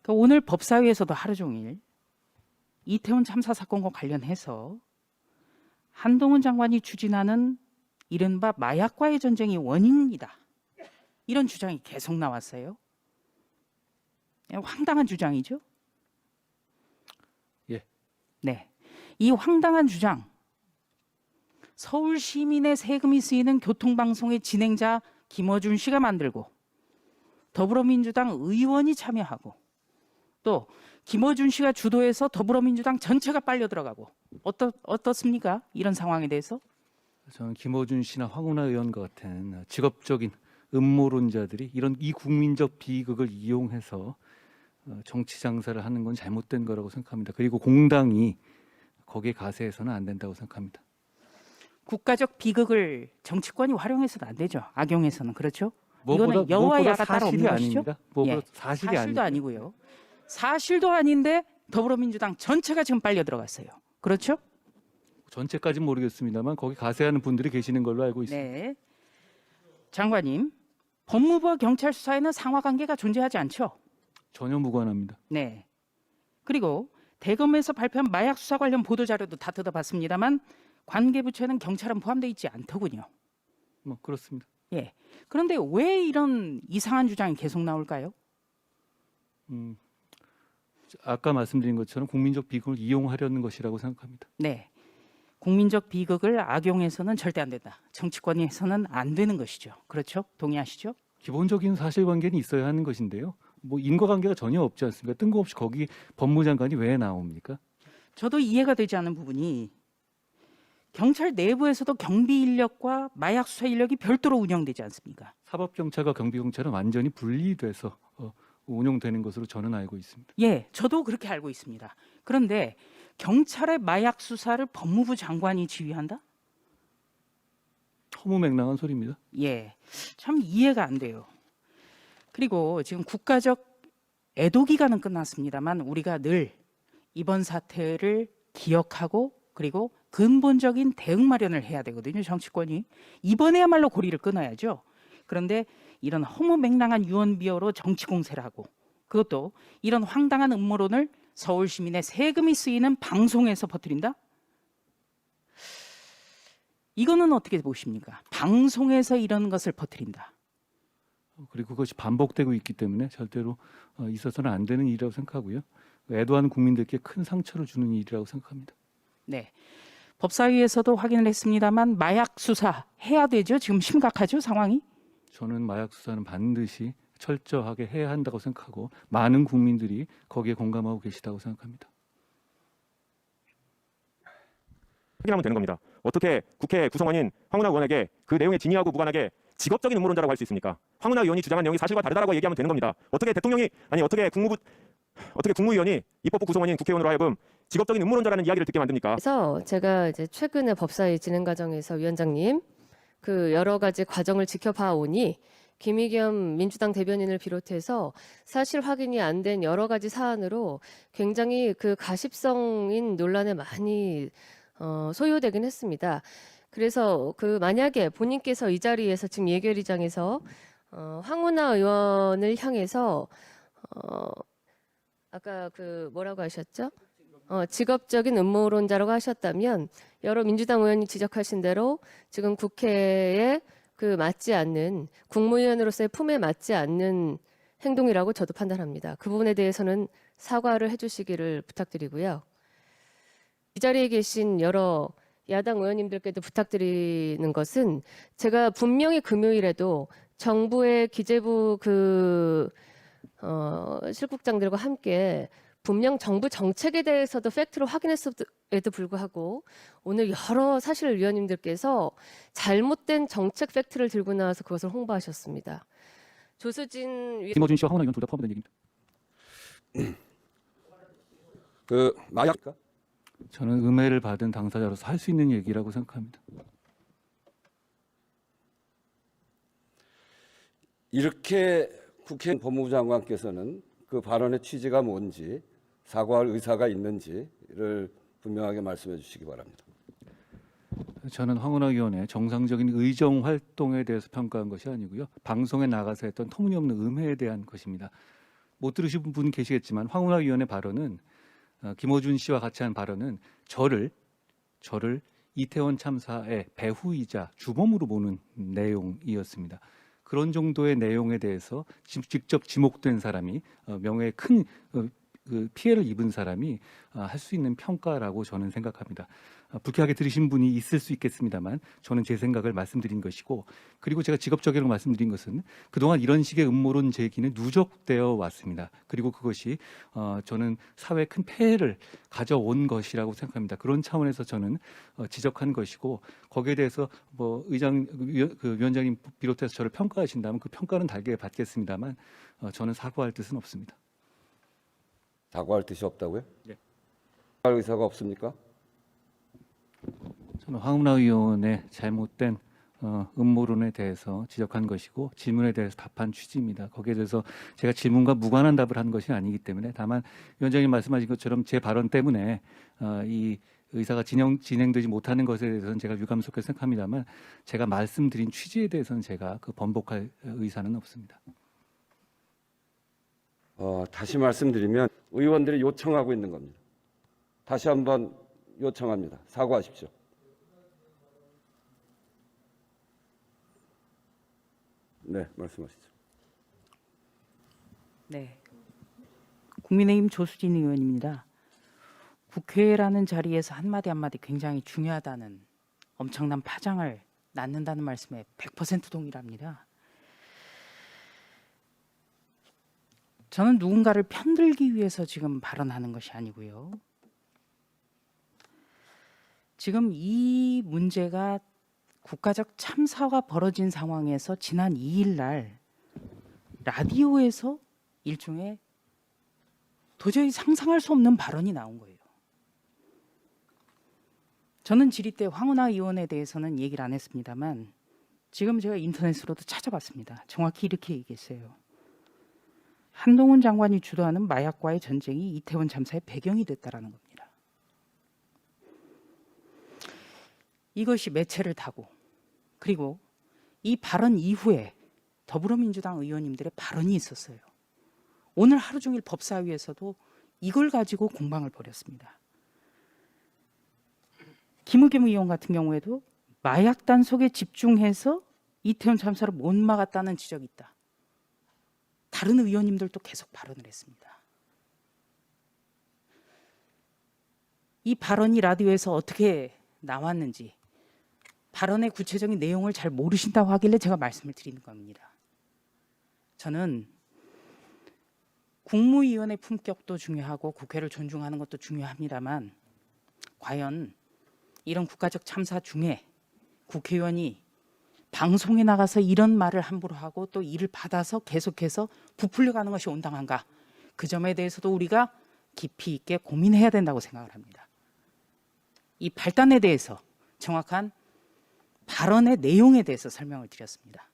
그러니까 오늘 법사위에서도 하루 종일 이태원 참사 사건과 관련해서 한동훈 장관이 추진하는 이른바 마약과의 전쟁이 원인이다. 이런 주장이 계속 나왔어요. 황당한 주장이죠. 예. 네. 이 황당한 주장, 서울 시민의 세금이 쓰이는 교통방송의 진행자 김어준 씨가 만들고 더불어민주당 의원이 참여하고 또 김어준 씨가 주도해서 더불어민주당 전체가 빨려 들어가고 어떻습니까? 이런 상황에 대해서? 저는 김어준 씨나 황운하 의원과 같은 직업적인 음모론자들이 이런 이국민적 비극을 이용해서 정치 장사를 하는 건 잘못된 거라고 생각합니다. 그리고 공당이 거기에 가세해서는 안 된다고 생각합니다. 국가적 비극을 정치권이 활용해서는 안 되죠. 악용해서는. 그렇죠? 무엇보다, 이거는 여와 무엇보다 야가 따로 없는 사실이 것이죠. 아닙니다. 무엇보다 예, 사실이 사실도 아닙니다. 아니고요. 사실도 아닌데 더불어민주당 전체가 지금 빨려 들어갔어요. 그렇죠? 전체까지는 모르겠습니다만 거기 가세하는 분들이 계시는 걸로 알고 있습니다. 네. 장관님, 법무부와 경찰 수사에는 상하 관계가 존재하지 않죠? 전혀 무관합니다. 네. 그리고 대검에서 발표한 마약 수사 관련 보도 자료도 다 뜯어봤습니다만 관계 부처에는 경찰은 포함되어 있지 않더군요. 뭐 그렇습니다. 예. 그런데 왜 이런 이상한 주장이 계속 나올까요? 아까 말씀드린 것처럼 국민적 비극을 이용하려는 것이라고 생각합니다. 네. 국민적 비극을 악용해서는 절대 안 된다. 정치권이 해서는 안 되는 것이죠. 그렇죠? 동의하시죠? 기본적인 사실관계는 있어야 하는 것인데요. 뭐 인과관계가 전혀 없지 않습니까? 뜬금없이 거기 법무장관이 왜 나옵니까? 저도 이해가 되지 않는 부분이 경찰 내부에서도 경비 인력과 마약 수사 인력이 별도로 운영되지 않습니까? 사법경찰과 경비경찰은 완전히 분리돼서 운영되는 것으로 저는 알고 있습니다. 예, 저도 그렇게 알고 있습니다. 그런데 경찰의 마약 수사를 법무부 장관이 지휘한다? 허무맹랑한 소리입니다. 예, 참 이해가 안 돼요. 그리고 지금 국가적 애도 기간은 끝났습니다만 우리가 늘 이번 사태를 기억하고 그리고 근본적인 대응 마련을 해야 되거든요. 정치권이 이번에야말로 고리를 끊어야죠. 그런데 이런 허무맹랑한 유언비어로 정치 공세를 하고 그것도 이런 황당한 음모론을 서울 시민의 세금이 쓰이는 방송에서 퍼뜨린다? 이거는 어떻게 보십니까? 방송에서 이런 것을 퍼뜨린다. 그리고 그것이 반복되고 있기 때문에 절대로 있어서는 안 되는 일이라고 생각하고요. 애도하는 국민들께 큰 상처를 주는 일이라고 생각합니다. 네. 법사위에서도 확인을 했습니다만 마약 수사 해야 되죠. 지금 심각하죠, 상황이? 저는 마약 수사는 반드시 철저하게 해야 한다고 생각하고 많은 국민들이 거기에 공감하고 계시다고 생각합니다. 확인하면 되는 겁니다. 어떻게 국회 구성원인 황운하 의원에게 그 내용에 진위하고 무관하게 직업적인 음모론자라고 할 수 있습니까? 황운하 의원이 주장한 내용이 사실과 다르다라고 얘기하면 되는 겁니다. 어떻게 대통령이 어떻게 국무위원이 입법부 구성원인 국회의원으로 하여금 직업적인 음모론자라는 이야기를 듣게 만듭니까? 그래서 제가 이제 최근에 법사위 진행 과정에서 위원장님 그 여러 가지 과정을 지켜봐 오니 김의겸 민주당 대변인을 비롯해서 사실 확인이 안 된 여러 가지 사안으로 굉장히 그 가십성인 논란에 많이 소요되긴 했습니다. 그래서 그 만약에 본인께서 이 자리에서 지금 예결위장에서 황운하 의원을 향해서 아까 그 뭐라고 하셨죠? 직업적인 음모론자라고 하셨다면 여러 민주당 의원이 지적하신 대로 지금 국회에 그 맞지 않는 국무위원으로서의 품에 맞지 않는 행동이라고 저도 판단합니다. 그 부분에 대해서는 사과를 해주시기를 부탁드리고요. 이 자리에 계신 여러 야당 의원님들께도 부탁드리는 것은 제가 분명히 금요일에도 정부의 기재부 실국장들과 함께 분명 정부 정책에 대해서도 팩트로 확인했음에도 불구하고 오늘 여러 사실 위원님들께서 잘못된 정책 팩트를 들고 나와서 그것을 홍보하셨습니다. 조수진 김어준 씨와 황운하 의원 둘 다 포함된 얘기입니다. 그 마약 저는 음해를 받은 당사자로서 할 수 있는 얘기라고 생각합니다. 이렇게 국회 법무부 장관께서는 그 발언의 취지가 뭔지 사과할 의사가 있는지를 분명하게 말씀해 주시기 바랍니다. 저는 황운하 의원의 정상적인 의정 활동에 대해서 평가한 것이 아니고요. 방송에 나가서 했던 터무니없는 음해에 대한 것입니다. 못 들으신 분 계시겠지만 황운하 위원의 발언은 김어준 씨와 같이 한 발언은 저를 이태원 참사의 배후이자 주범으로 보는 내용이었습니다. 그런 정도의 내용에 대해서 직접 지목된 사람이 명예에 큰 그 피해를 입은 사람이 할 수 있는 평가라고 저는 생각합니다. 불쾌하게 들으신 분이 있을 수 있겠습니다만 저는 제 생각을 말씀드린 것이고, 그리고 제가 직업적이라고 말씀드린 것은 그동안 이런 식의 음모론 제기는 누적되어 왔습니다. 그리고 그것이 저는 사회에 큰 폐해를 가져온 것이라고 생각합니다. 그런 차원에서 저는 지적한 것이고, 거기에 대해서 뭐 위원장님 비롯해서 저를 평가하신다면 그 평가는 달게 받겠습니다만 저는 사과할 뜻은 없습니다. 사과할 뜻이 없다고요? 네. 사과할 의사가 없습니까? 저는 황운하 의원의 잘못된 음모론에 대해서 지적한 것이고 질문에 대해서 답한 취지입니다. 거기에 대해서 제가 질문과 무관한 답을 한 것이 아니기 때문에, 다만 위원장님 말씀하신 것처럼 제 발언 때문에 이 의사가 진행되지 못하는 것에 대해서는 제가 유감스럽게 생각합니다만, 제가 말씀드린 취지에 대해서는 제가 번복할 의사는 없습니다. 다시 말씀드리면 의원들이 요청하고 있는 겁니다. 다시 한번 요청합니다. 사과하십시오. 네, 말씀하시죠. 네. 국민의힘 조수진 의원입니다. 국회라는 자리에서 한마디 한마디 굉장히 중요하다는, 엄청난 파장을 낳는다는 말씀에 100% 동일합니다. 저는 누군가를 편들기 위해서 지금 발언하는 것이 아니고요. 지금 이 문제가 국가적 참사가 벌어진 상황에서 지난 2일 날 라디오에서 일종의 도저히 상상할 수 없는 발언이 나온 거예요. 저는 질의 때 황운하 의원에 대해서는 얘기를 안 했습니다만 지금 제가 인터넷으로도 찾아봤습니다. 정확히 이렇게 얘기했어요. 한동훈 장관이 주도하는 마약과의 전쟁이 이태원 참사의 배경이 됐다라는 겁니다. 이것이 매체를 타고, 그리고 이 발언 이후에 더불어민주당 의원님들의 발언이 있었어요. 오늘 하루 종일 법사위에서도 이걸 가지고 공방을 벌였습니다. 김의겸 의원 같은 경우에도 마약 단속에 집중해서 이태원 참사를 못 막았다는 지적이 있다. 다른 의원님들도 계속 발언을 했습니다. 이 발언이 라디오에서 어떻게 나왔는지, 발언의 구체적인 내용을 잘 모르신다고 하길래 제가 말씀을 드리는 겁니다. 저는 국무위원의 품격도 중요하고 국회를 존중하는 것도 중요합니다만, 과연 이런 국가적 참사 중에 국회의원이 방송에 나가서 이런 말을 함부로 하고 또 이를 받아서 계속해서 부풀려가는 것이 온당한가, 그 점에 대해서도 우리가 깊이 있게 고민해야 된다고 생각을 합니다. 이 발단에 대해서 정확한 발언의 내용에 대해서 설명을 드렸습니다.